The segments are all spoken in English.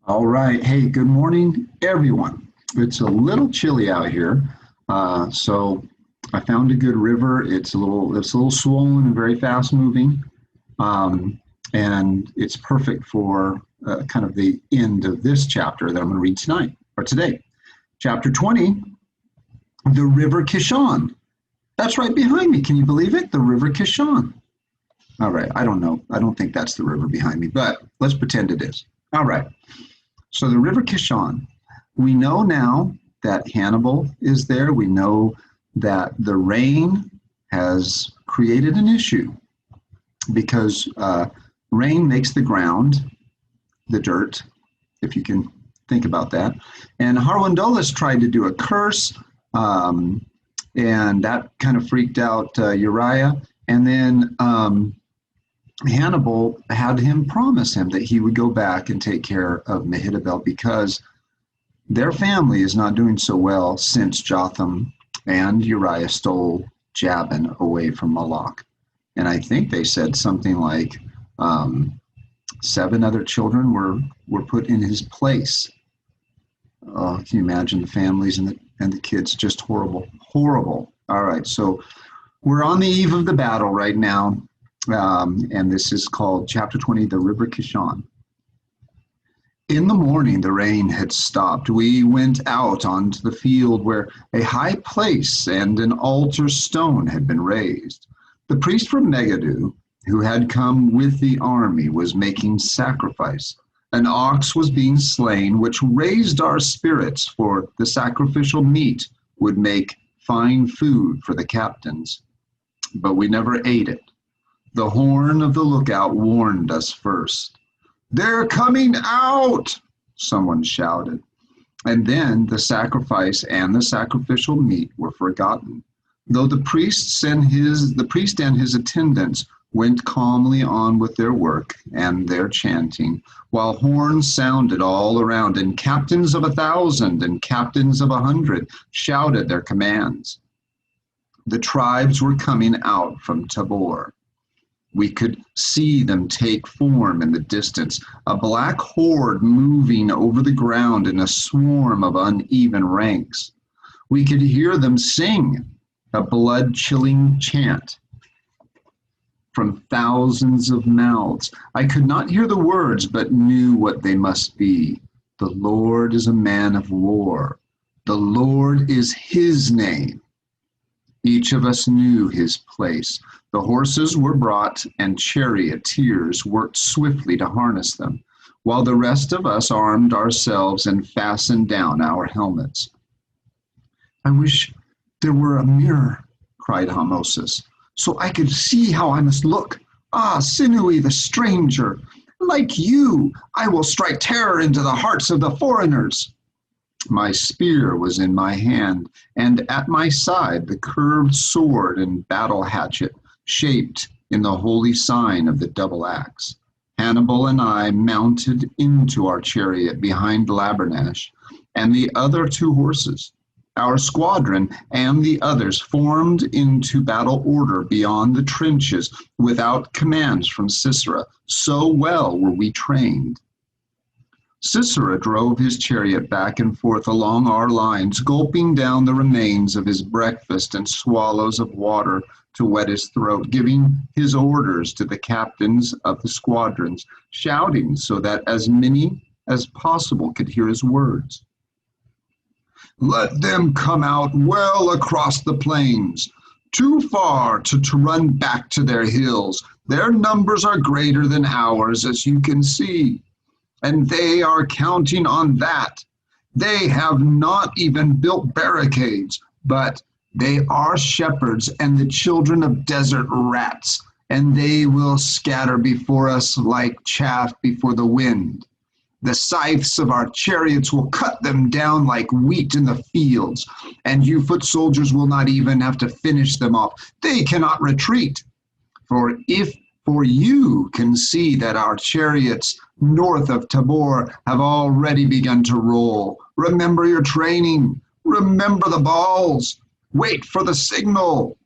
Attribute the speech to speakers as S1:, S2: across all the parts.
S1: All right. Hey, good morning, everyone. It's a little chilly out here, so I found a good river. It's a little swollen and very fast moving, and it's perfect for kind of the end of this chapter that I'm going to read tonight or today. Chapter 20, the River Kishon. That's right behind me. Can you believe it? The River Kishon. All right. I don't know. I don't think that's the river behind me, but let's pretend it is. All right. So the River Kishon, we know now that Hannibal is there. We know that the rain has created an issue because rain makes the ground, the dirt, if you can think about that. And Harwindolus tried to do a curse, and that kind of freaked out Uriah. And then Hannibal had him promise him that he would go back and take care of Mehitabel because their family is not doing so well since Jotham and Uriah stole Jabin away from Moloch. And I think they said something like 7 other children were put in his place. Oh, can you imagine the families and the kids? Just horrible, horrible. All right, so we're on the eve of the battle right now. And this is called Chapter 20, the River Kishon. In the morning, the rain had stopped. We went out onto the field where a high place and an altar stone had been raised. The priest from Megiddo, who had come with the army, was making sacrifice. An ox was being slain, which raised our spirits, for the sacrificial meat would make fine food for the captains. But we never ate it. The horn of the lookout warned us first. "They're coming out!" someone shouted. And then the sacrifice and the sacrificial meat were forgotten. Though the priest and his attendants went calmly on with their work and their chanting, while horns sounded all around, and captains of 1,000 and captains of 100 shouted their commands. The tribes were coming out from Tabor. We could see them take form in the distance, a black horde moving over the ground in a swarm of uneven ranks. We could hear them sing a blood-chilling chant from thousands of mouths. I could not hear the words, but knew what they must be. The Lord is a man of war. The Lord is his name. Each of us knew his place. The horses were brought, and charioteers worked swiftly to harness them, while the rest of us armed ourselves and fastened down our helmets. "I wish there were a mirror," cried Hamosis, "so I could see how I must look. Ah, Sinui the stranger! Like you, I will strike terror into the hearts of the foreigners." My spear was in my hand, and at my side the curved sword and battle hatchet, shaped in the holy sign of the double axe. Hannibal and I mounted into our chariot behind Labernash and the other 2 horses. Our squadron and the others formed into battle order beyond the trenches without commands from Sisera. So well were we trained. Sisera drove his chariot back and forth along our lines, gulping down the remains of his breakfast and swallows of water to wet his throat, giving his orders to the captains of the squadrons, shouting so that as many as possible could hear his words. "Let them come out well across the plains, too far to run back to their hills. Their numbers are greater than ours, as you can see. And they are counting on that. They have not even built barricades, but they are shepherds and the children of desert rats, and they will scatter before us like chaff before the wind. The scythes of our chariots will cut them down like wheat in the fields, and you foot soldiers will not even have to finish them off. They cannot retreat. For you can see that our chariots north of Tabor have already begun to roll. Remember your training. Remember the balls. Wait for the signal."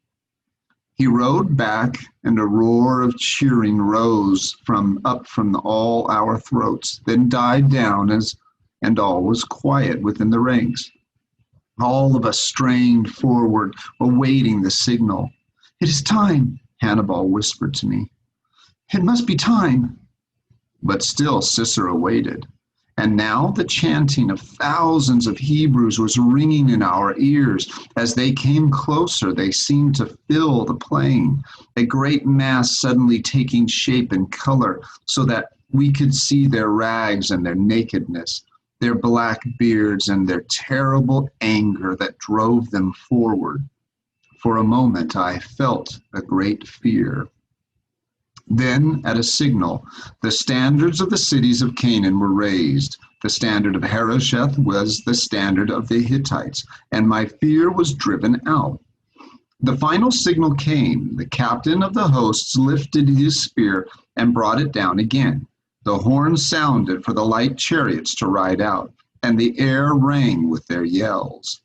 S1: He rode back, and a roar of cheering rose up from all our throats, then died down and all was quiet within the ranks. All of us strained forward, awaiting the signal. "It is time," Hannibal whispered to me. "It must be time." But still Sisera waited. And now the chanting of thousands of Hebrews was ringing in our ears. As they came closer, they seemed to fill the plain, a great mass suddenly taking shape and color so that we could see their rags and their nakedness, their black beards and their terrible anger that drove them forward. For a moment, I felt a great fear. Then, at a signal, the standards of the cities of Canaan were raised. The standard of Harosheth was the standard of the Hittites, and my fear was driven out. The final signal came. The captain of the hosts lifted his spear and brought it down again. The horn sounded for the light chariots to ride out, and the air rang with their yells.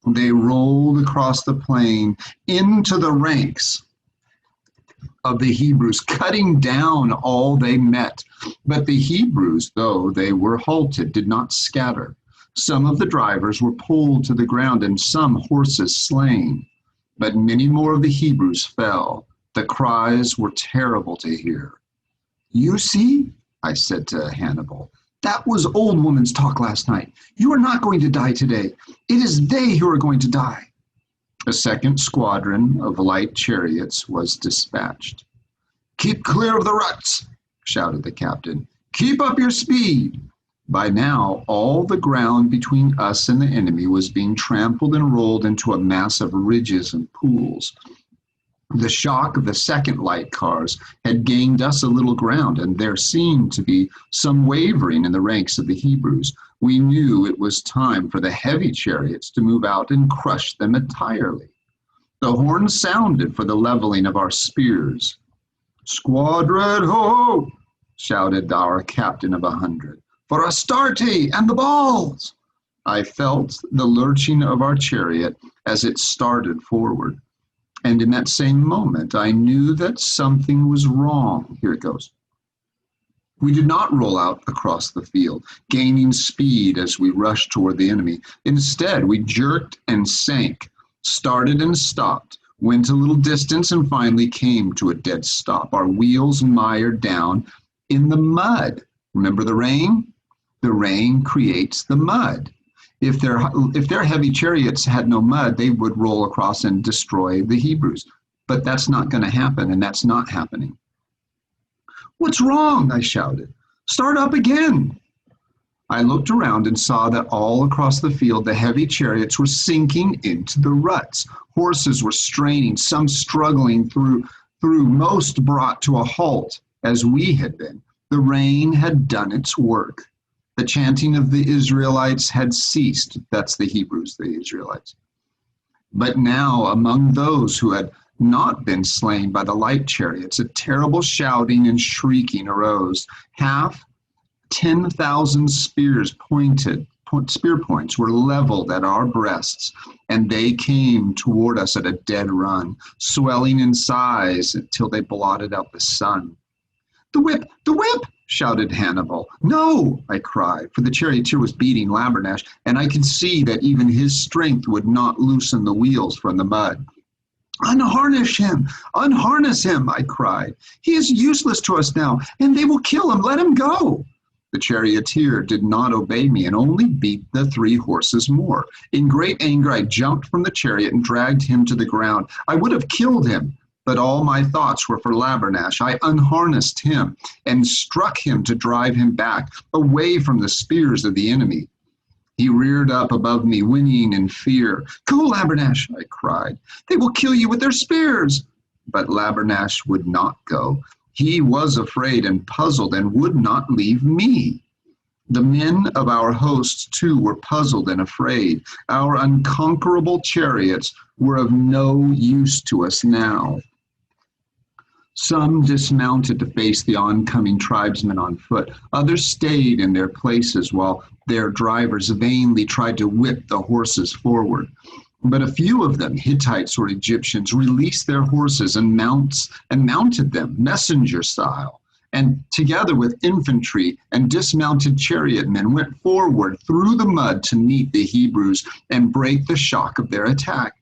S1: They rolled across the plain into the ranks of the Hebrews, cutting down all they met. But the Hebrews, though they were halted, did not scatter. Some of the drivers were pulled to the ground, and some horses slain. But many more of the Hebrews fell. The cries were terrible to hear. "You see," I said to Hannibal, "that was old woman's talk last night. You are not going to die today. It is they who are going to die." A second squadron of light chariots was dispatched. "Keep clear of the ruts," shouted the captain. "Keep up your speed." By now, all the ground between us and the enemy was being trampled and rolled into a mass of ridges and pools. The shock of the second light cars had gained us a little ground, and there seemed to be some wavering in the ranks of the Hebrews. We knew it was time for the heavy chariots to move out and crush them entirely. The horn sounded for the leveling of our spears. "Squadron ho!" shouted our captain of 100. "For Astarte and the balls!" I felt the lurching of our chariot as it started forward. And in that same moment, I knew that something was wrong. Here it goes. We did not roll out across the field, gaining speed as we rushed toward the enemy. Instead, we jerked and sank, started and stopped, went a little distance, and finally came to a dead stop, our wheels mired down in the mud. Remember the rain? The rain creates the mud. If their heavy chariots had no mud, they would roll across and destroy the Hebrews. But that's not going to happen, and that's not happening. "What's wrong?" I shouted. "Start up again." I looked around and saw that all across the field, the heavy chariots were sinking into the ruts. Horses were straining, some struggling through, most brought to a halt, as we had been. The rain had done its work. The chanting of the Israelites had ceased. That's the Hebrews, the Israelites. But now, among those who had not been slain by the light chariots, a terrible shouting and shrieking arose. 10,000 spear points were leveled at our breasts, and they came toward us at a dead run, swelling in size until they blotted out the sun. "The whip! The whip!" shouted Hannibal. "No!" I cried, for the charioteer was beating Labernash, and I could see that even his strength would not loosen the wheels from the mud. "Unharness him! Unharness him!" I cried. "He is useless to us now, and they will kill him. Let him go!" The charioteer did not obey me and only beat the 3 horses more. In great anger, I jumped from the chariot and dragged him to the ground. I would have killed him, but all my thoughts were for Labernash. I unharnessed him and struck him to drive him back, away from the spears of the enemy. He reared up above me, whinnying in fear. "Go, Labernash!" I cried. "They will kill you with their spears!" But Labernash would not go. He was afraid and puzzled and would not leave me. The men of our hosts, too, were puzzled and afraid. Our unconquerable chariots were of no use to us now. Some dismounted to face the oncoming tribesmen on foot. Others stayed in their places while their drivers vainly tried to whip the horses forward. But a few of them, Hittites or Egyptians, released their horses and mounted them, messenger style, and together with infantry and dismounted chariot men went forward through the mud to meet the Hebrews and break the shock of their attack.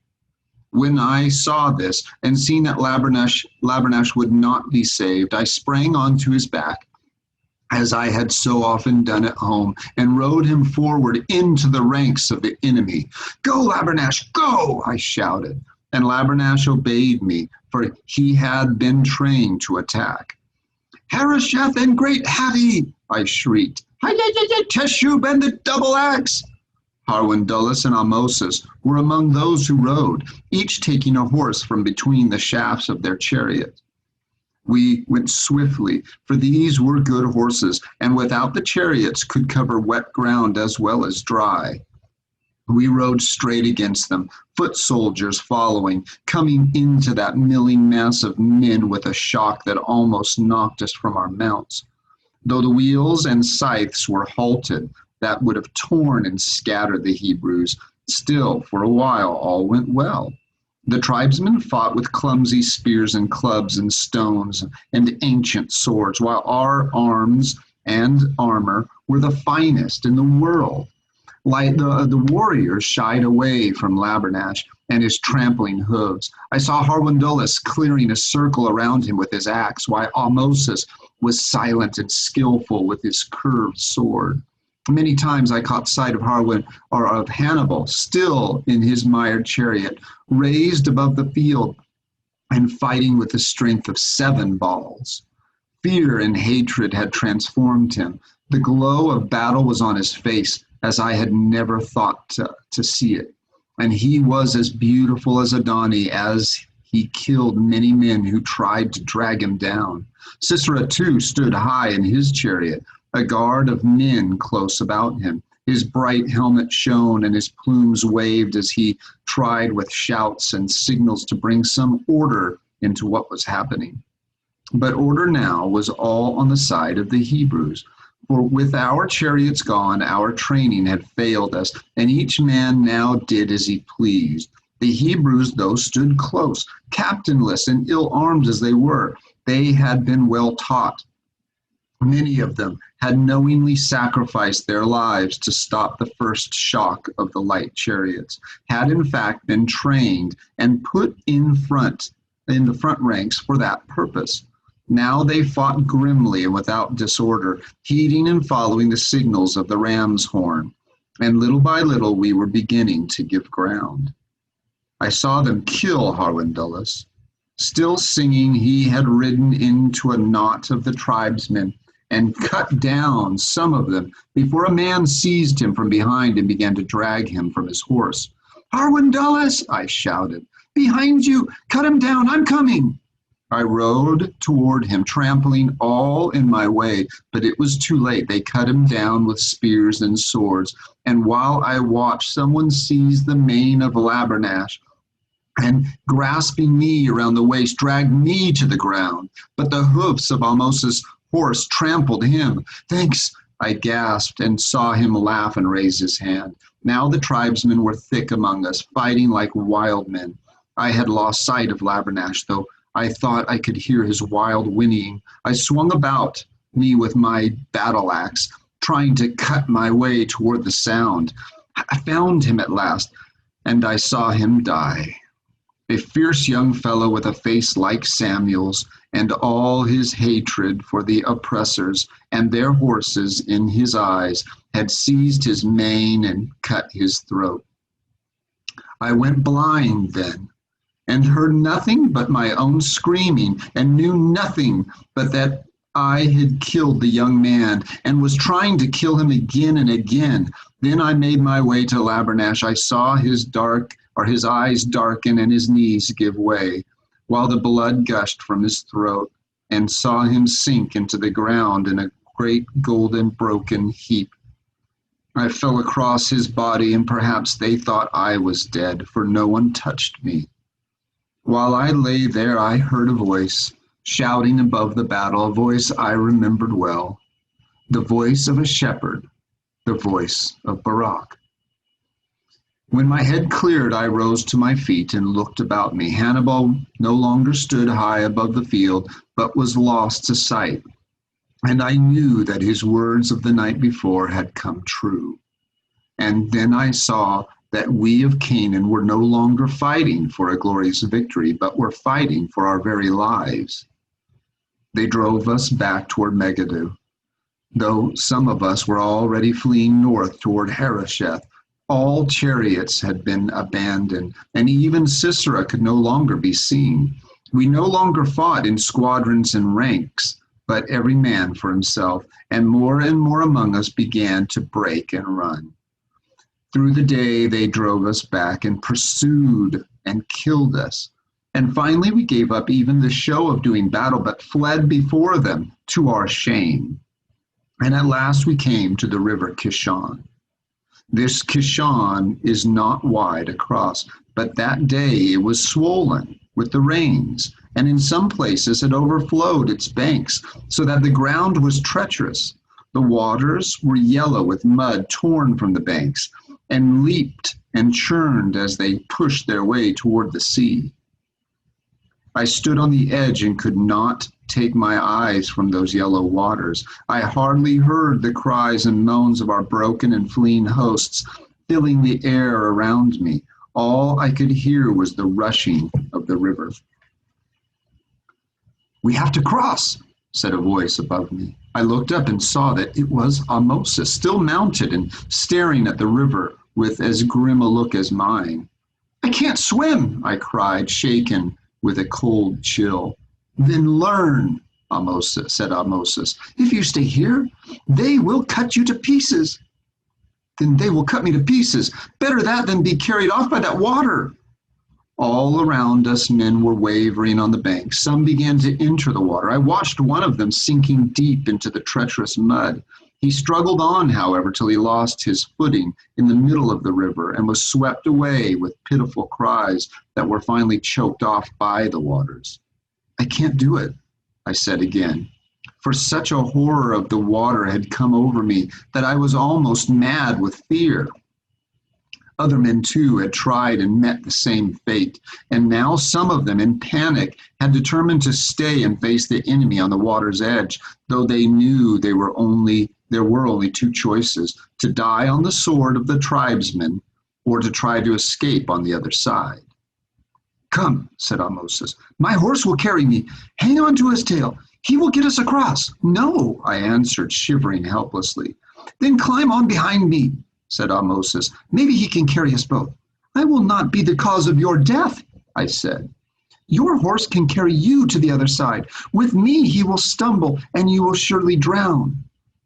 S1: When I saw this and seen that Labernash would not be saved, I sprang onto his back, as I had so often done at home, and rode him forward into the ranks of the enemy. "Go, Labernash, go!" I shouted, and Labernash obeyed me, for he had been trained to attack. "Harosheth and Great Hatti!" I shrieked. "Teshub and the double axe!" Harwindulus and Ahmosis were among those who rode, each taking a horse from between the shafts of their chariot. We went swiftly, for these were good horses, and without the chariots could cover wet ground as well as dry. We rode straight against them, foot soldiers following, coming into that milling mass of men with a shock that almost knocked us from our mounts. Though the wheels and scythes were halted, that would have torn and scattered the Hebrews, still for a while all went well. The tribesmen fought with clumsy spears and clubs and stones and ancient swords, while our arms and armor were the finest in the world. Like the warriors shied away from Labernash and his trampling hooves. I saw Harwindulus clearing a circle around him with his axe, while Ahmosis was silent and skillful with his curved sword. Many times I caught sight of Hannibal, still in his mired chariot, raised above the field and fighting with the strength of 7 balls. Fear and hatred had transformed him. The glow of battle was on his face, as I had never thought to see it. And he was as beautiful as Adani, as he killed many men who tried to drag him down. Sisera, too, stood high in his chariot, a guard of men close about him. His bright helmet shone and his plumes waved as he tried with shouts and signals to bring some order into what was happening. But order now was all on the side of the Hebrews. For with our chariots gone, our training had failed us, and each man now did as he pleased. The Hebrews, though, stood close, captainless and ill-armed as they were. They had been well taught. Many of them had knowingly sacrificed their lives to stop the first shock of the light chariots, had in fact been trained and put in the front ranks for that purpose. Now they fought grimly and without disorder, heeding and following the signals of the ram's horn, and little by little we were beginning to give ground. I saw them kill Harwindulus. Still singing, he had ridden into a knot of the tribesmen and cut down some of them before a man seized him from behind and began to drag him from his horse. "Harwindulus!" I shouted. "Behind you! Cut him down! I'm coming!" I rode toward him, trampling all in my way, but it was too late. They cut him down with spears and swords, and while I watched, someone seized the mane of Labernash and, grasping me around the waist, dragged me to the ground. But the hoofs of Ahmosis' horse trampled him. "Thanks," I gasped, and saw him laugh and raise his hand. Now the tribesmen were thick among us, fighting like wild men. I had lost sight of Labernash, though I thought I could hear his wild whinnying. I swung about me with my battle axe, trying to cut my way toward the sound. I found him at last, and I saw him die. A fierce young fellow with a face like Samuel's, and all his hatred for the oppressors and their horses in his eyes, had seized his mane and cut his throat. I went blind then, and heard nothing but my own screaming, and knew nothing but that I had killed the young man, and was trying to kill him again and again. Then I made my way to Labernash. I saw his eyes darken and his knees give way, while the blood gushed from his throat, and saw him sink into the ground in a great golden broken heap. I fell across his body, and perhaps they thought I was dead, for no one touched me. While I lay there, I heard a voice shouting above the battle, a voice I remembered well, the voice of a shepherd, the voice of Barak. When my head cleared, I rose to my feet and looked about me. Hannibal no longer stood high above the field, but was lost to sight. And I knew that his words of the night before had come true. And then I saw that we of Canaan were no longer fighting for a glorious victory, but were fighting for our very lives. They drove us back toward Megiddo, though some of us were already fleeing north toward Harosheth. All chariots had been abandoned, and even Sisera could no longer be seen. We no longer fought in squadrons and ranks, but every man for himself, and more among us began to break and run. Through the day they drove us back and pursued and killed us. And finally we gave up even the show of doing battle, but fled before them to our shame. And at last we came to the river Kishon. This Kishon is not wide across, but that day it was swollen with the rains, and in some places it overflowed its banks, so that the ground was treacherous. The waters were yellow with mud torn from the banks, and leaped and churned as they pushed their way toward the sea. I stood on the edge and could not take my eyes from those yellow waters. I hardly heard the cries and moans of our broken and fleeing hosts filling the air around me. All I could hear was the rushing of the river. "We have to cross," said a voice above me. I looked up and saw that it was Ahmosis, still mounted and staring at the river with as grim a look as mine. "I can't swim," I cried, shaken with a cold chill. "Then learn," said Ahmosis. "If you stay here, they will cut you to pieces." "Then they will cut me to pieces. Better that than be carried off by that water." All around us men were wavering on the bank. Some began to enter the water. I watched one of them sinking deep into the treacherous mud. He struggled on, however, till he lost his footing in the middle of the river and was swept away with pitiful cries that were finally choked off by the waters. "I can't do it," I said again, for such a horror of the water had come over me that I was almost mad with fear. Other men, too, had tried and met the same fate, and now some of them, in panic, had determined to stay and face the enemy on the water's edge, though they knew there were only two choices: to die on the sword of the tribesmen or to try to escape on the other side. "Come," said Ahmosis, "my horse will carry me. Hang on to his tail. He will get us across." "No," I answered, shivering helplessly. "Then climb on behind me," said Ahmosis. "Maybe he can carry us both." "I will not be the cause of your death," I said. "Your horse can carry you to the other side. With me he will stumble, and you will surely drown."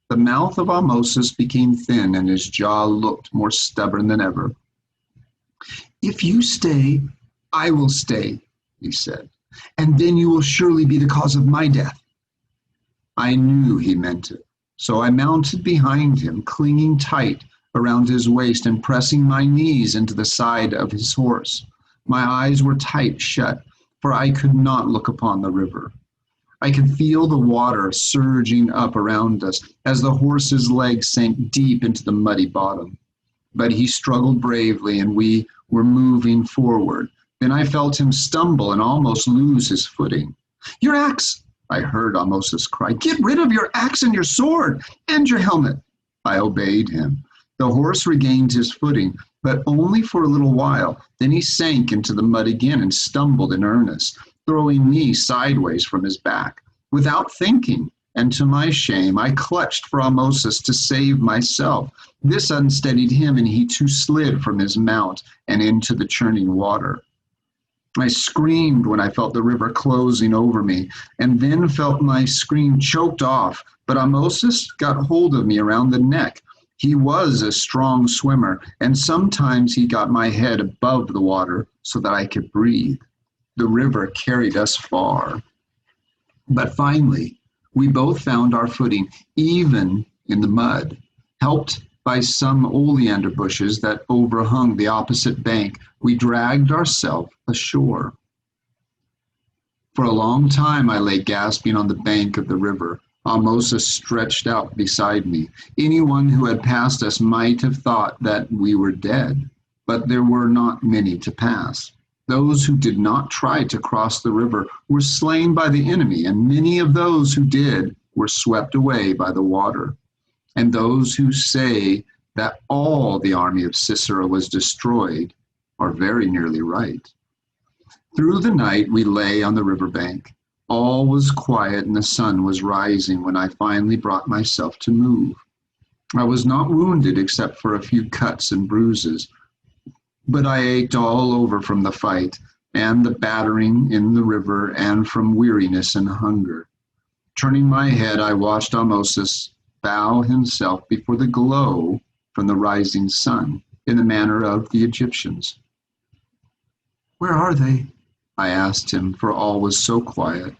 S1: The mouth of Ahmosis became thin, and his jaw looked more stubborn than ever. "If you stay, I will stay," he said, "and then you will surely be the cause of my death." I knew he meant it, so I mounted behind him, clinging tight around his waist and pressing my knees into the side of his horse. My eyes were tight shut, for I could not look upon the river. I could feel the water surging up around us as the horse's legs sank deep into the muddy bottom. But he struggled bravely, and we were moving forward. Then I felt him stumble and almost lose his footing. "Your axe!" I heard Ahmosis cry. "Get rid of your axe and your sword and your helmet." I obeyed him. The horse regained his footing, but only for a little while. Then he sank into the mud again and stumbled in earnest, throwing me sideways from his back. Without thinking, and to my shame, I clutched for Ahmosis to save myself. This unsteadied him, and he too slid from his mount and into the churning water. I screamed when I felt the river closing over me, and then felt my scream choked off, but Ahmosis got hold of me around the neck. He was a strong swimmer, and sometimes he got my head above the water so that I could breathe. The river carried us far. But finally, we both found our footing, even in the mud. Helped by some oleander bushes that overhung the opposite bank, we dragged ourselves ashore. For a long time I lay gasping on the bank of the river. Ahmosis stretched out beside me. Anyone who had passed us might have thought that we were dead. but there were not many to pass. Those who did not try to cross the river were slain by the enemy, and many of those who did were swept away by the water. And those who say that all the army of Sisera was destroyed are very nearly right. Through the night we lay on the riverbank. All was quiet and the sun was rising when I finally brought myself to move. I was not wounded except for a few cuts and bruises, but I ached all over from the fight and the battering in the river and from weariness and hunger. Turning my head, I watched Ahmosis bow himself before the glow from the rising sun in the manner of the Egyptians. "Where are they?" I asked him, for all was so quiet.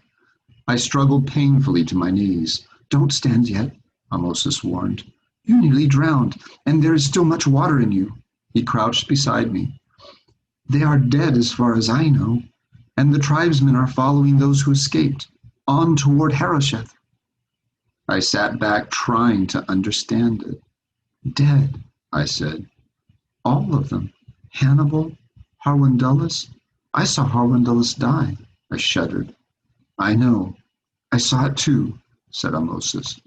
S1: I struggled painfully to my knees. "Don't stand yet," Ahmosis warned. "You nearly drowned, and there is still much water in you." He crouched beside me. "They are dead as far as I know, and the tribesmen are following those who escaped, on toward Harosheth." I sat back trying to understand it. "Dead," I said. "All of them. Hannibal, Harwindulus. I saw Harwindulus die." I shuddered. "I know. I saw it too," said Ahmosis.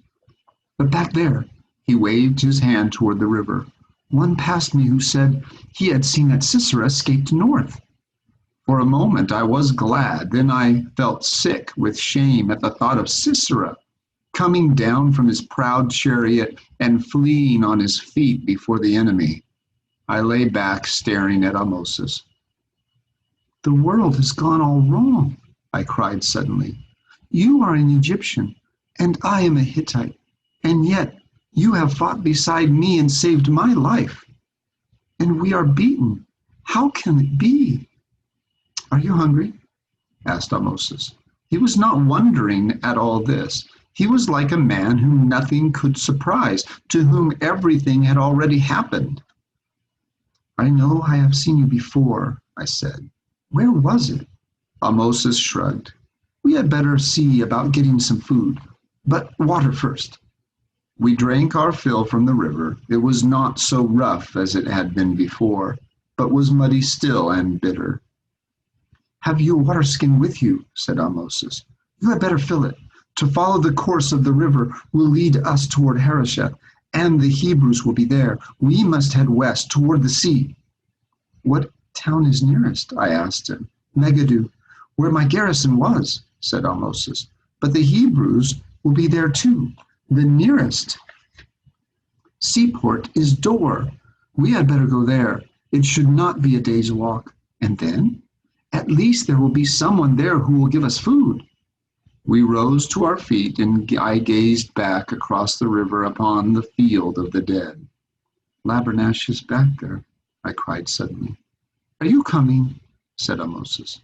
S1: "But back there," he waved his hand toward the river. "One passed me who said he had seen that Sisera escaped north." For a moment I was glad, then I felt sick with shame at the thought of Sisera coming down from his proud chariot and fleeing on his feet before the enemy. I lay back staring at Ahmosis. "The world has gone all wrong," I cried suddenly. "You are an Egyptian, and I am a Hittite, and yet you have fought beside me and saved my life. And we are beaten. How can it be?" "Are you hungry?" asked Ahmosis. He was not wondering at all this. He was like a man whom nothing could surprise, to whom everything had already happened. "I know I have seen you before," I said. "Where was it?" Ahmosis shrugged. "We had better see about getting some food, but water first." We drank our fill from the river. It was not so rough as it had been before, but was muddy still and bitter. "Have you a water skin with you?" said Ahmosis. "You had better fill it. To follow the course of the river will lead us toward Harosheth, and the Hebrews will be there. We must head west toward the sea." "What town is nearest?" I asked him. "Megiddo, where my garrison was," said Ahmosis. "But the Hebrews will be there too. The nearest seaport is Dor. We had better go there. It should not be a day's walk. And then, at least there will be someone there who will give us food." We rose to our feet, and I gazed back across the river upon the field of the dead. "Labernash is back there," I cried suddenly. "Are you coming?" said Ahmosis.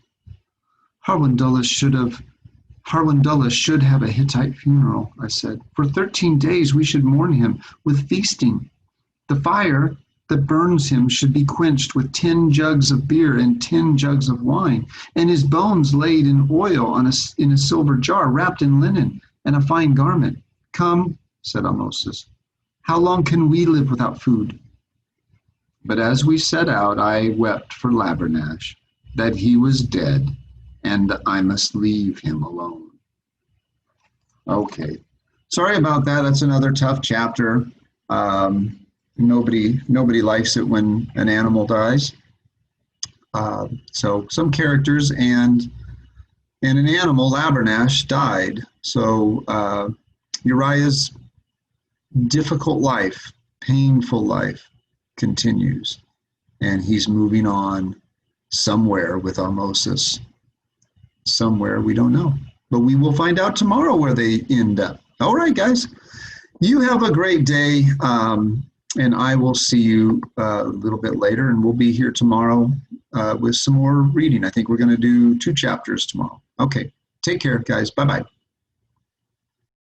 S1: Harwindulus should have a Hittite funeral," I said. "For 13 days we should mourn him with feasting. The fire that burns him should be quenched with 10 jugs of beer and 10 jugs of wine, and his bones laid in oil in a silver jar, wrapped in linen and a fine garment." "Come," said Ahmosis. "How long can we live without food?" But as we set out, I wept for Labernash, that he was dead, and I must leave him alone. Okay. Sorry about that. That's another tough chapter. Nobody likes it when an animal dies. So some characters and an animal, Labernash, died. So Uriah's difficult life, painful life continues. And he's moving on somewhere with Ahmosis. Somewhere we don't know. But we will find out tomorrow where they end up. All right, guys. You have a great day. And I will see you a little bit later, and we'll be here tomorrow with some more reading. I think we're going to do 2 chapters tomorrow. Okay, take care, guys. Bye-bye.